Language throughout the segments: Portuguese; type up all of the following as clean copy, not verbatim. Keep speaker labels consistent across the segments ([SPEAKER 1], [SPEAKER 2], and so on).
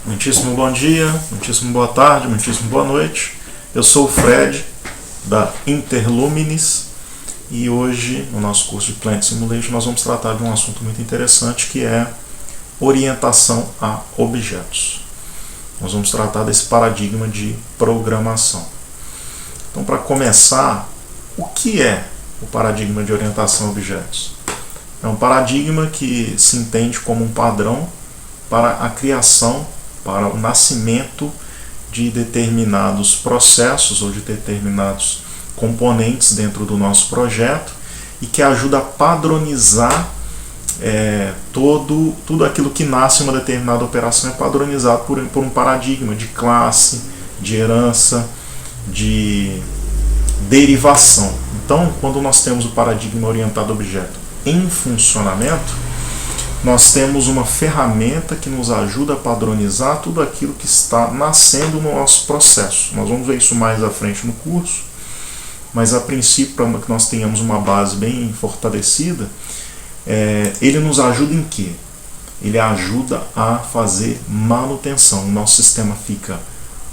[SPEAKER 1] Muitíssimo bom dia, muitíssimo boa tarde, muitíssimo boa noite. Eu sou o Fred, da Interluminis, e hoje, no nosso curso de Plant Simulation, nós vamos tratar de um assunto muito interessante, que é orientação a objetos. Nós vamos tratar desse paradigma de programação. Então, para começar, o que é o paradigma de orientação a objetos? É um paradigma que se entende como um padrão para a criação, para o nascimento de determinados processos ou de determinados componentes dentro do nosso projeto e que ajuda a padronizar tudo aquilo que nasce em uma determinada operação é padronizado por um paradigma de classe, de herança, de derivação. Então, quando nós temos o paradigma orientado a objeto em funcionamento, nós temos uma ferramenta que nos ajuda a padronizar tudo aquilo que está nascendo no nosso processo. Nós vamos ver isso mais à frente no curso, mas a princípio, para que nós tenhamos uma base bem fortalecida, ele nos ajuda em quê? Ele ajuda a fazer manutenção. O nosso sistema fica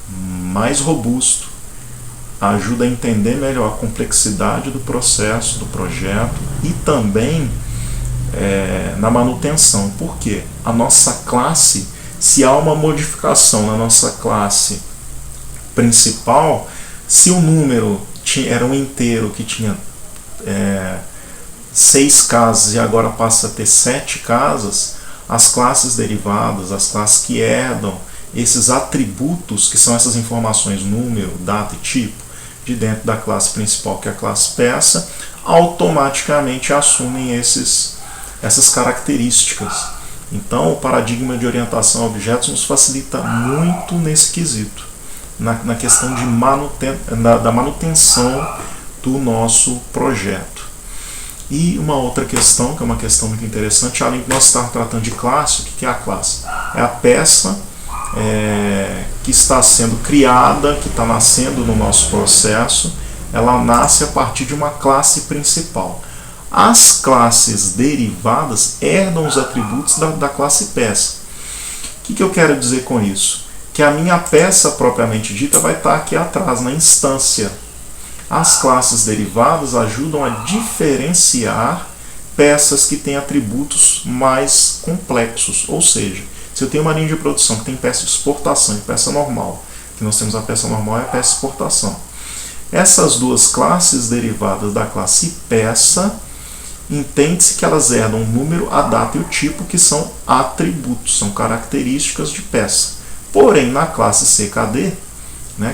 [SPEAKER 1] mais robusto, ajuda a entender melhor a complexidade do processo, do projeto e também na manutenção. Por quê? A nossa classe, se há uma modificação na nossa classe principal, se o número era um inteiro que tinha 6 casas e agora passa a ter 7 casas, as classes derivadas, as classes que herdam esses atributos, que são essas informações número, data e tipo, de dentro da classe principal, que é a classe peça, automaticamente assumem essas características. Então, o paradigma de orientação a objetos nos facilita muito nesse quesito, na questão da manutenção do nosso projeto. E uma outra questão, que é uma questão muito interessante, além de nós estarmos tratando de classe, o que é a classe? É a peça que está sendo criada, que está nascendo no nosso processo. Ela nasce a partir de uma classe principal. As classes derivadas herdam os atributos da classe peça. O que eu quero dizer com isso? Que a minha peça propriamente dita vai estar aqui atrás, na instância. As classes derivadas ajudam a diferenciar peças que têm atributos mais complexos. Ou seja, se eu tenho uma linha de produção que tem peça de exportação e peça normal, que nós temos a peça normal e a peça de exportação. Essas duas classes derivadas da classe peça, entende-se que elas herdam o número, a data e o tipo, que são atributos, são características de peça. Porém, na classe CKD,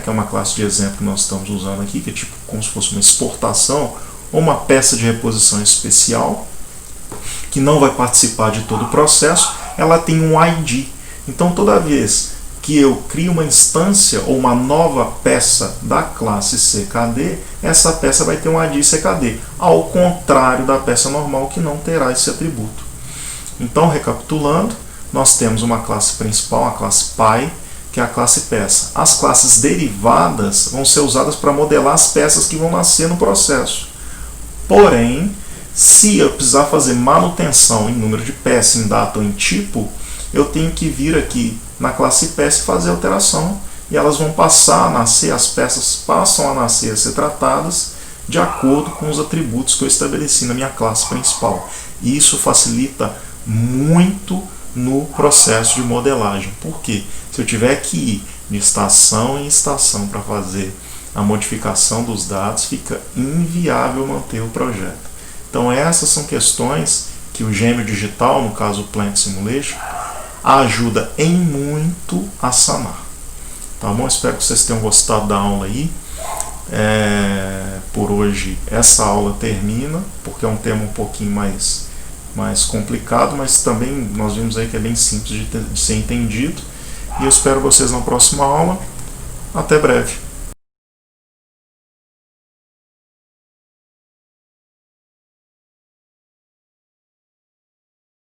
[SPEAKER 1] que é uma classe de exemplo que nós estamos usando aqui, que é tipo como se fosse uma exportação ou uma peça de reposição especial, que não vai participar de todo o processo, ela tem um ID. Então, toda vez que eu crio uma instância ou uma nova peça da classe CKD, essa peça vai ter um ID CKD, ao contrário da peça normal, que não terá esse atributo. Então, recapitulando, nós temos uma classe principal, a classe Pi, que é a classe peça. As classes derivadas vão ser usadas para modelar as peças que vão nascer no processo. Porém, se eu precisar fazer manutenção em número de peça, em data ou em tipo, eu tenho que vir aqui na classe peça e fazer alteração, e elas vão passar a nascer, as peças passam a nascer, a ser tratadas de acordo com os atributos que eu estabeleci na minha classe principal. E isso facilita muito no processo de modelagem. Por quê? Se eu tiver que ir de estação em estação para fazer a modificação dos dados, fica inviável manter o projeto. Então, essas são questões que o gêmeo digital, no caso o Plant Simulation, ajuda em muito a sanar. Tá bom? Espero que vocês tenham gostado da aula aí. Por hoje essa aula termina, porque é um tema um pouquinho mais complicado, mas também nós vimos aí que é bem simples de ser entendido. E eu espero vocês na próxima aula. Até breve.